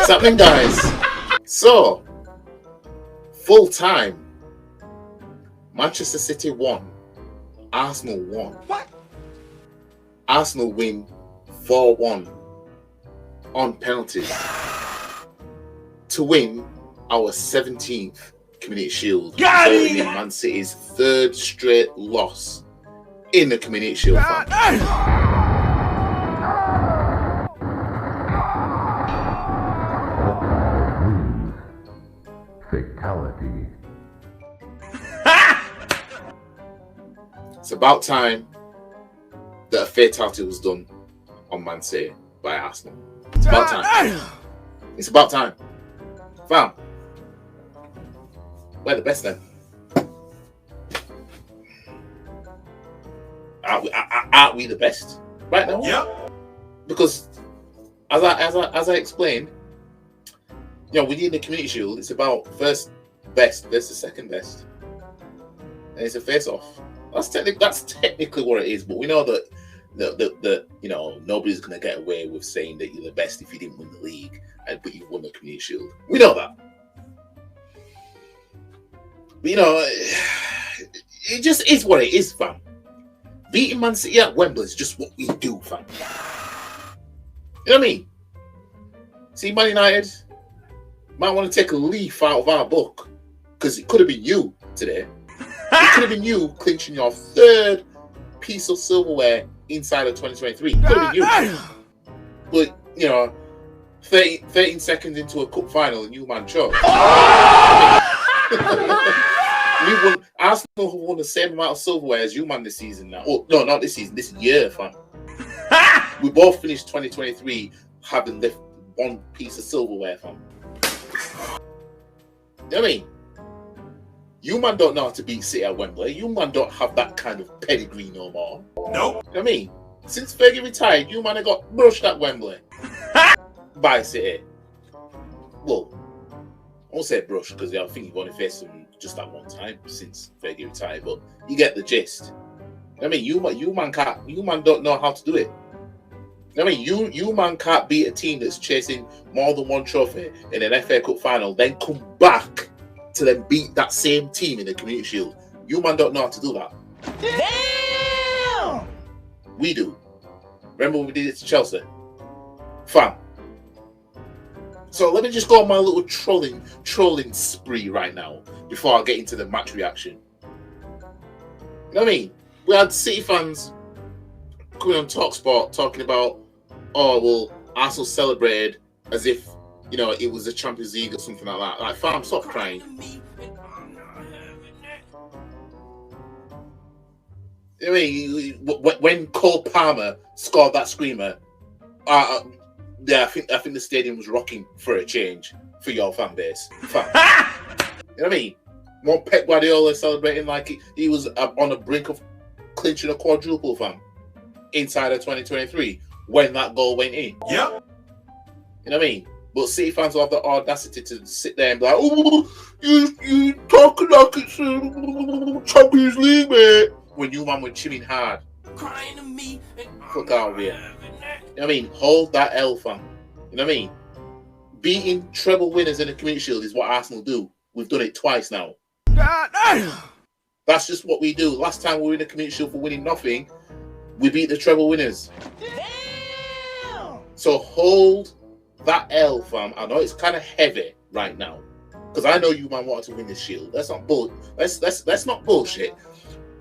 What's happening, guys? So, full time. Manchester City won. Arsenal won. What? Arsenal win 4-1 on penalties to win our 17th Community Shield, resulting in Man City's third straight loss in the Community Shield. Fatality. It's about time that a fatality was done on Man City by Arsenal. It's about time. It's about time. Fam, we're the best then. Aren't we the best right now? Yep. Because as I explained, you know, within the Community Shield, it's about first best versus second best, and it's a face-off. That's technically what it is. But we know that you know, nobody's gonna get away with saying that you're the best if you didn't win the league, but you won the Community Shield. We know that. But you know, it just is what it is, fam. Beating Man City at Wembley is just what we do, fam. You know what I mean? See, Man United might want to take a leaf out of our book, because it could have been you today. It could have been you clinching your third piece of silverware inside of 2023. It could have been you. But, you know, 13 seconds into a cup final and you man choked. Arsenal have won the same amount of silverware as you man this season now. Oh, no, not this season, this year, fam. We both finished 2023 having left one piece of silverware, fam. You know what I mean? You man don't know how to beat City at Wembley. You man don't have that kind of pedigree no more. Nope. You know what I mean? Since Fergie retired, you man have got brushed at Wembley by City. Well, I won't say brush because I think you've only faced them just that one time since Fergie retired, but you get the gist. I mean, you man don't know how to do it. I mean, you man can't beat a team that's chasing more than one trophy in an FA Cup final, then come back to then beat that same team in the Community Shield. You man don't know how to do that. Damn! We do. Remember when we did it to Chelsea? Fam. So let me just go on my little trolling spree right now before I get into the match reaction. You know what I mean? We had City fans coming on TalkSport talking about, oh, well, Arsenal celebrated as if, you know, it was a Champions League or something like that. Like, fam, stop crying. I mean, when Cole Palmer scored that screamer, yeah, I think the stadium was rocking for a change for your fan base. Fam. You know what I mean? Want Pep Guardiola celebrating like he was on the brink of clinching a quadruple, fam, inside of 2023 when that goal went in. Yep. You know what I mean? But City fans will have the audacity to sit there and be like, oh, you talking like it's Champions League, mate. When you man were chilling hard. Crying to me. Fuck out of here. You know what I mean? Hold that L, fam. You know what I mean? Beating treble winners in the Community Shield is what Arsenal do. We've done it twice now. That's just what we do. Last time we were in the Community Shield for winning nothing, we beat the treble winners. Damn! So hold that L, fam. I know it's kind of heavy right now, because I know you man wanted to win this shield. That's not bull. Let's not bullshit.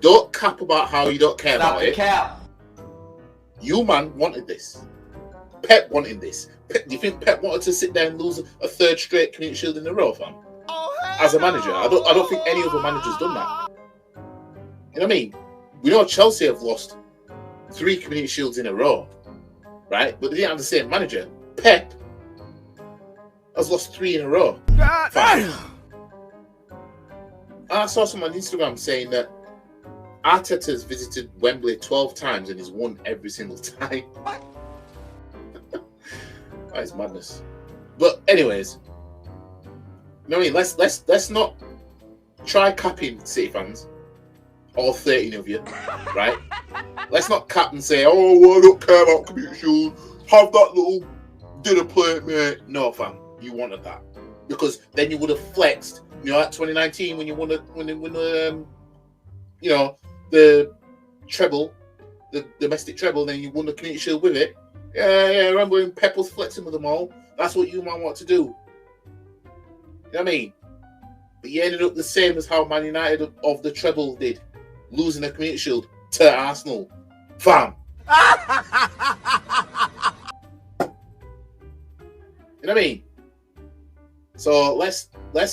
Don't cap about how you don't care about it. Cap. You man wanted this. Pep wanted this. Do you think Pep wanted to sit there and lose a third straight Community Shield in a row, fam? As a manager, I don't think any other manager's done that. You know what I mean? We know Chelsea have lost 3 Community Shields in a row, right? But they didn't have the same manager. Pep has lost 3 in a row. I saw someone on Instagram saying that Arteta's visited Wembley 12 times and he's won every single time. That is madness. But anyways, you know what I mean? Let's not try capping City fans, all 13 of you, right? Let's not cap and say, oh, well, I don't care about Community Shield. Have that little dinner plate, mate. No, fam. you wanted that because then you would have flexed. You know, at 2019 when you won the you know, the treble, the domestic treble, then you won the Community Shield with it. Yeah. Remember when Pep was flexing with them all? That's what you man want to do. You know what I mean? But you ended up the same as how Man United of the treble did, losing the Community Shield to Arsenal. Fam. You know what I mean? So let's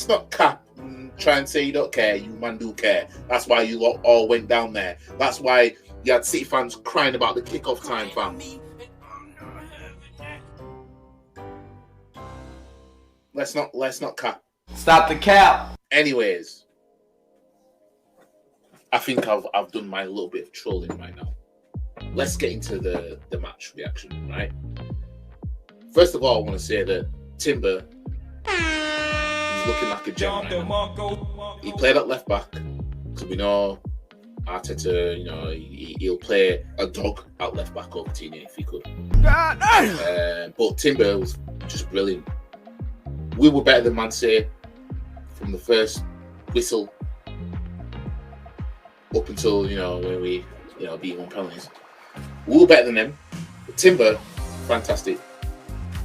not cap and try and say you don't care. You man do care. That's why you lot all went down there. That's why you had City fans crying about the kickoff time, fam. Let's not cap. Stop the cap. Anyways, I think I've done my little bit of trolling right now. Let's get into the match reaction, right? First of all, I want to say that Timber is looking like a gem right now. He played at left back, because we know Arteta, you know, he'll play a dog at left back over Tierney if he could. But Timber was just brilliant. We were better than Man City from the first whistle up until, you know, when we, you know, beat 1 penalties. We were better than them. But Timber, fantastic.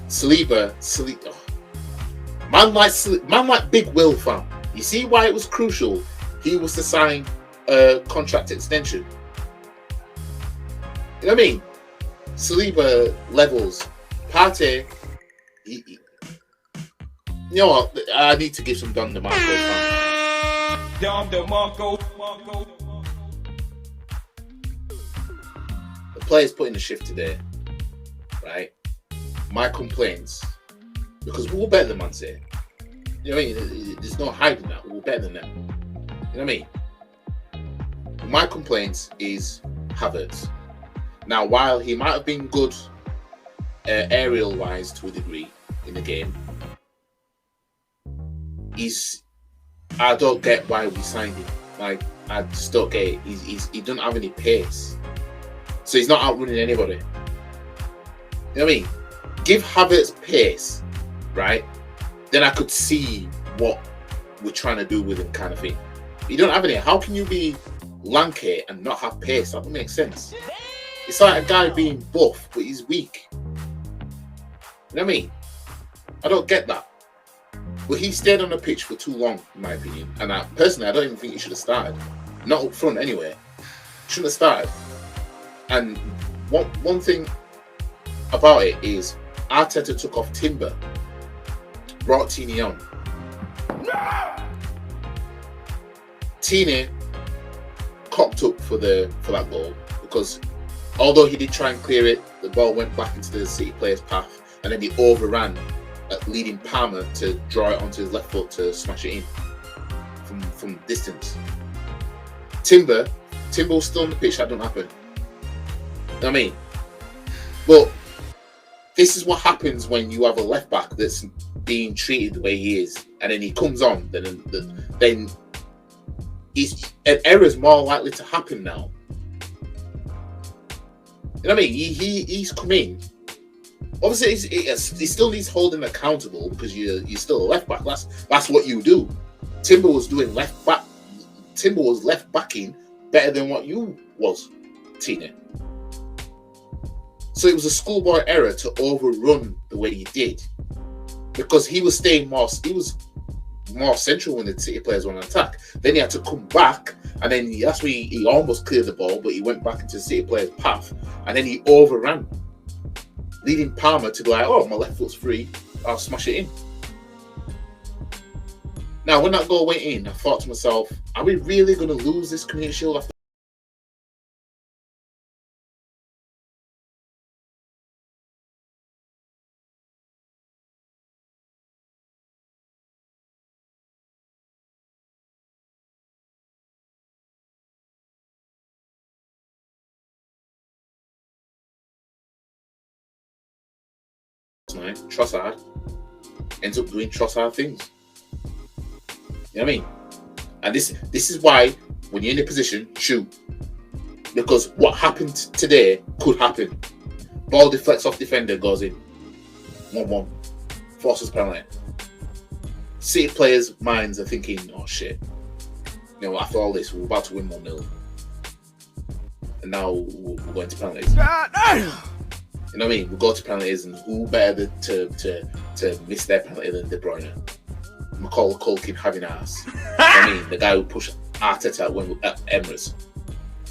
Saliba, oh. Man like Big Will, fam. You see why it was crucial he was to sign a contract extension? You know what I mean? Saliba levels. Partey, you know what? I need to give some Don DeMarco, fam. Don DeMarco. The players put in the shift today, right? My complaints, because we were better than Man City. You know what I mean? There's no hiding that. We were better than them. You know what I mean? My complaints is Havertz. Now, while he might have been good aerial-wise to a degree in the game, I don't get why we signed him. Like, I just don't get it. He doesn't have any pace. So he's not outrunning anybody. You know what I mean? Give Havertz pace, right? Then I could see what we're trying to do with him, kind of thing. But you don't have any. How can you be lanky and not have pace? That doesn't make sense. It's like a guy being buff, but he's weak. You know what I mean? I don't get that. But he stayed on the pitch for too long, in my opinion. And personally, I don't even think he should have started. Not up front, anyway. Shouldn't have started. And one thing about it is Arteta took off Timber, brought Tierney on. Tierney cocked up for that goal because although he did try and clear it, the ball went back into the City player's path, and then he overran, leading Palmer to draw it onto his left foot to smash it in from distance. Timber was still on the pitch. That don't happen. You know what I mean? But this is what happens when you have a left back that's being treated the way he is, and then he comes on. Then an error is more likely to happen now. You know what I mean? He's come in. Obviously, he still needs holding accountable because you're still a left back. That's what you do. Timber was doing left back. Timber was left backing better than what you was, Tina. So it was a schoolboy error to overrun the way he did, because he was staying more. He was more central when the City players were on attack. Then he had to come back, and then that's where he almost cleared the ball, but he went back into the City players' path, and then he overran, leading Palmer to be like, "Oh, my left foot's free. I'll smash it in." Now, when that goal went in, I thought to myself, "Are we really going to lose this Community Shield after?" Trossard ends up doing Trossard things. You know what I mean? And this is why when you're in a position, shoot. Because what happened today could happen. Ball deflects off defender, goes in. 1-1. forces penalty. City players' minds are thinking, oh shit, you know, after all this, we're about to win 1-0. And now we're going to penalties. You know what I mean? We go to penalties, and who better to miss their penalty than De Bruyne? Macaulay Culkin having ass. You know what I mean? The guy who pushed Arteta at Emirates.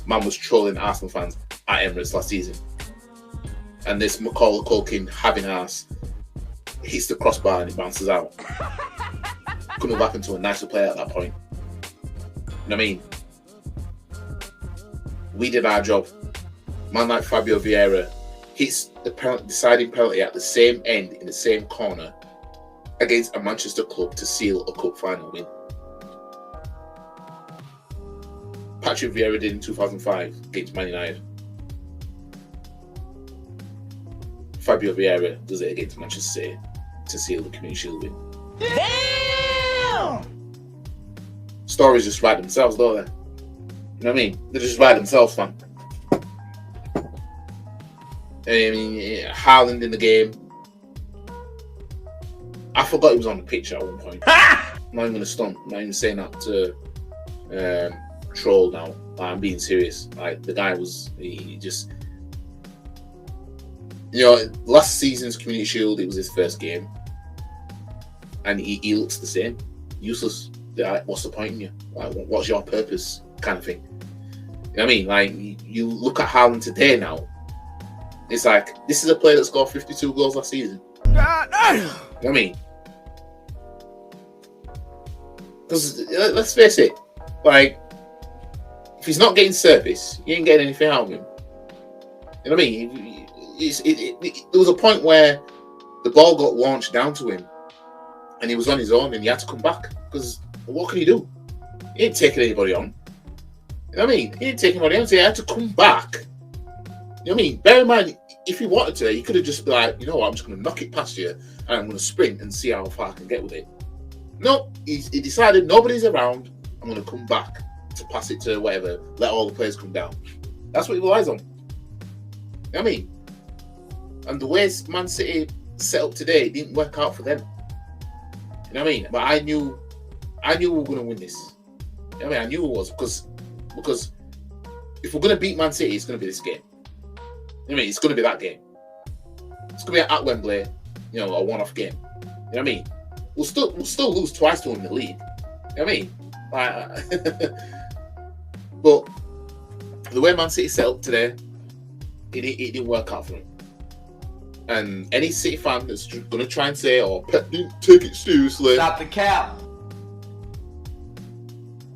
Man was trolling Arsenal fans at Emirates last season. And this Macaulay Culkin having ass hits the crossbar and it bounces out. Couldn't have happened to a nicer player at that point. You know what I mean? We did our job. Man like Fabio Vieira hits the deciding penalty at the same end in the same corner against a Manchester club to seal a cup final win. Patrick Vieira did in 2005 against Man United. Fabio Vieira does it against Manchester City to seal the Community Shield win. Damn! Stories just write themselves, don't they? You know what I mean? They just write themselves, man. I mean, Haaland in the game. I forgot he was on the pitch at one point. I'm not even gonna stunt. I'm not even saying that to troll now. Like, I'm being serious. Like, the guy was, he just, you know, last season's Community Shield, it was his first game, and he looks the same, useless. Like, what's the point in you? Like, what's your purpose? Kind of thing. You know what I mean? Like, you look at Haaland today now. It's like, this is a player that scored 52 goals last season. You know what I mean? Because let's face it, like, if he's not getting service, you ain't getting anything out of him. You know what I mean? There was a point where the ball got launched down to him, and he was on his own, and he had to come back. Because what can he do? He ain't taking anybody on. You know what I mean? He ain't taking anybody on, so he had to come back. You know what I mean? Bear in mind, if he wanted to, he could have just been like, you know what, I'm just going to knock it past you, and I'm going to sprint and see how far I can get with it. No, he decided nobody's around, I'm going to come back to pass it to whatever, let all the players come down. That's what he relies on. You know what I mean? And the way Man City set up today, it didn't work out for them. You know what I mean? But I knew we were going to win this. You know what I mean? I knew it was, because if we're going to beat Man City, it's going to be this game. You know what I mean? It's going to be that game. It's going to be at Wembley, you know, a one-off game. You know what I mean? We'll still lose twice to them in the league. You know what I mean? But the way Man City set up today, it didn't work out for them. And any City fan that's going to try and say, oh, Pep didn't take it seriously. Stop the cap.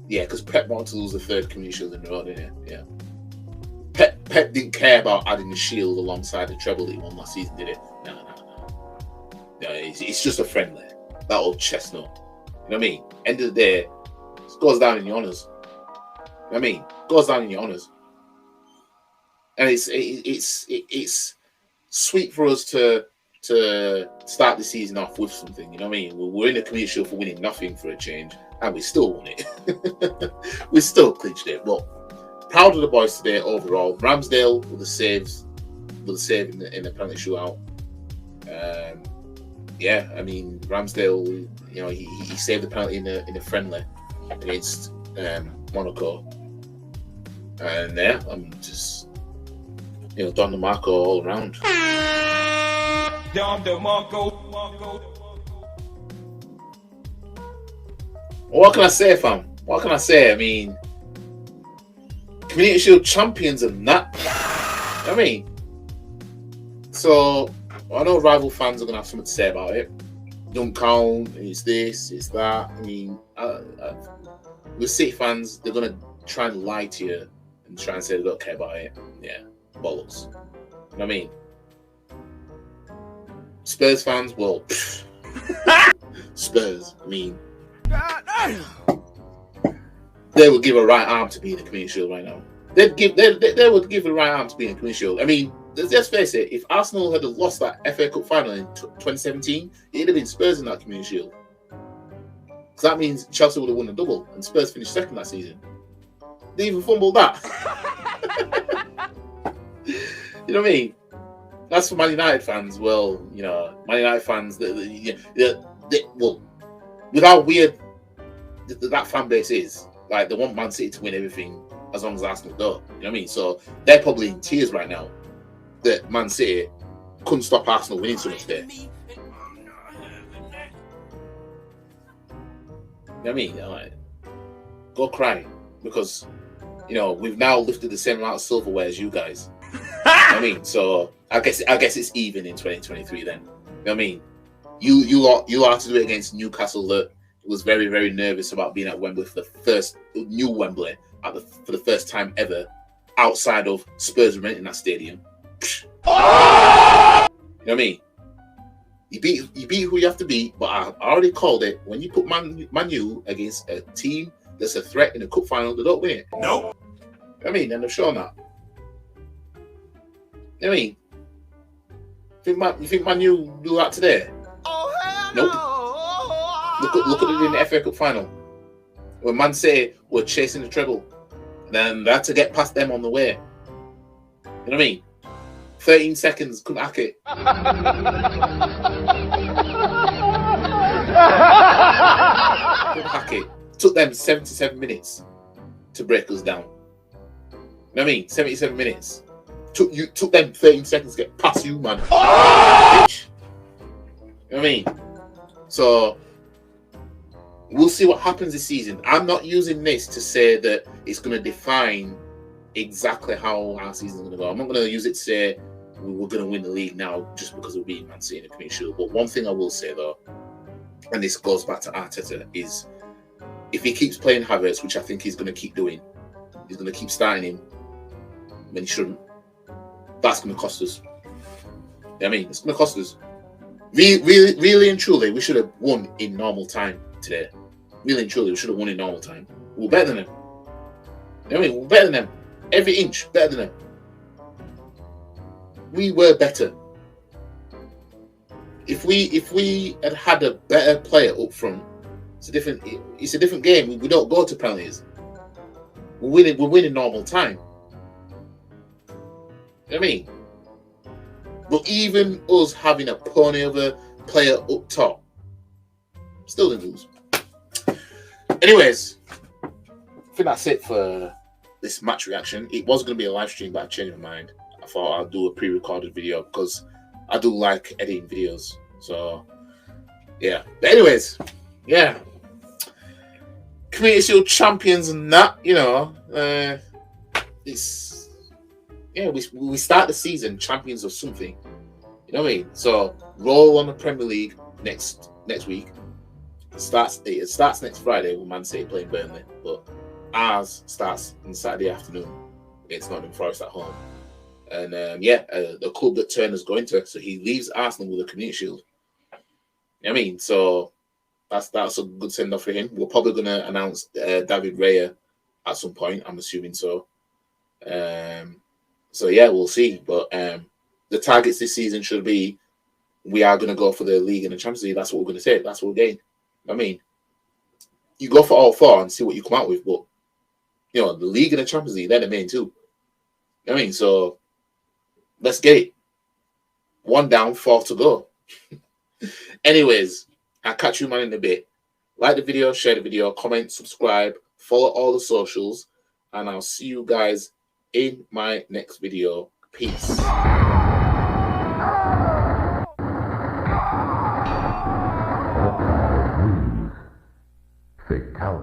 Yeah, because Pep wanted to lose the third Community Shield in a row, didn't he? Yeah. Pep didn't care about adding the Shield alongside the treble that he won last season, did it? No. No, it's just a friendly. That old chestnut. You know what I mean? End of the day, it goes down in your honours. You know what I mean? It goes down in your honours. And it's sweet for us to start the season off with something. You know what I mean? We're in a Community Shield for winning nothing for a change, and we still won it. We still clinched it. But proud of the boys today overall. Ramsdale with the save in the penalty shootout. Yeah, I mean, Ramsdale, you know, he saved the penalty in a friendly against Monaco. And yeah, I'm just, you know, Don DeMarco all around. Don DeMarco. What can I say, fam? What can I say? I mean, Community Shield champions and that. I mean, so I know rival fans are going to have something to say about it. Don't count, it's this, it's that. I mean, with City fans, they're going to try and lie to you and try and say they don't care about it. Yeah, bollocks. You know what I mean? Spurs fans, well, Spurs, I mean, they would give a right arm to be in the Community Shield right now. They would give a right arm to be in the Community Shield. I mean, let's face it, if Arsenal had lost that FA Cup final in 2017, it'd have been Spurs in that Community Shield. Because that means Chelsea would have won a double, and Spurs finished second that season. They even fumbled that. You know what I mean? That's for Man United fans. Well, you know, Man United fans, well, with how weird that fan base is, like they want Man City to win everything as long as Arsenal don't. You know what I mean? So they're probably in tears right now that Man City couldn't stop Arsenal winning so much there. You know what I mean? Like, go cry because you know we've now lifted the same amount of silverware as you guys. You know what I mean? So I guess it's even in 2023 then. You know what I mean? You lot have to do it against Newcastle that was very, very nervous about being at Wembley for the first new Wembley for the first time ever outside of Spurs renting that stadium. You know what I mean? You beat who you have to beat, but I already called it. When you put Man U against a team that's a threat in a cup final, they don't win it. Nope. You know what I mean? And they've shown that. You know what I mean? You think Man U do that today? Oh, Nope. Look at it in the FA Cup final. When Man City were chasing the treble, then they had to get past them on the way. You know what I mean? 13 seconds, couldn't hack it. Couldn't hack it. Took them 77 minutes to break us down. You know what I mean? 77 minutes. Took them 13 seconds to get past you, man. Bitch. You know what I mean? So we'll see what happens this season. I'm not using this to say that it's going to define exactly how our season is going to go. I'm not going to use it to say we're going to win the league now just because we're beating Man City in the Community Shield. But one thing I will say though, and this goes back to Arteta, is if he keeps playing Havertz, which I think he's going to keep doing, he's going to keep starting him when he shouldn't. That's going to cost us. You know what I mean? It's going to cost us. Really and truly, we should have won in normal time today. Really and truly, we should have won in normal time. We're better than them. You know what I mean? We're better than them. Every inch better than them. We were better. If we had a better player up front, it's a different game. We don't go to penalties. We're winning normal time. You know what I mean? But even us having a pony of a player up top, still didn't lose. Anyways, I think that's it for this match reaction. It was going to be a live stream, but I changed my mind. I thought I'll do a pre-recorded video because I do like editing videos. So, yeah. But anyways, yeah. Community Shield champions and that, you know, it's... Yeah, we start the season champions of something. You know what I mean? So roll on the Premier League next week. It starts next Friday with Man City playing Burnley, but ours starts on Saturday afternoon against Nottingham Forest at home. And the club that Turner's going to, so he leaves Arsenal with a Community Shield. You know what I mean? So that's a good send off for him. We're probably going to announce David Raya at some point. I'm assuming so. So yeah, we'll see. But the targets this season should be we are going to go for the league and the Champions League. That's what we're going to say. That's what we're getting. I mean, you go for all four and see what you come out with. But you know, the league and the Champions League, they're the main two. I mean, so let's get it. 1 down, 4 to go. Anyways, I'll catch you man in a bit. Like the video, share the video, comment, subscribe, follow all the socials, and I'll see you guys in my next video. Peace. Fatality.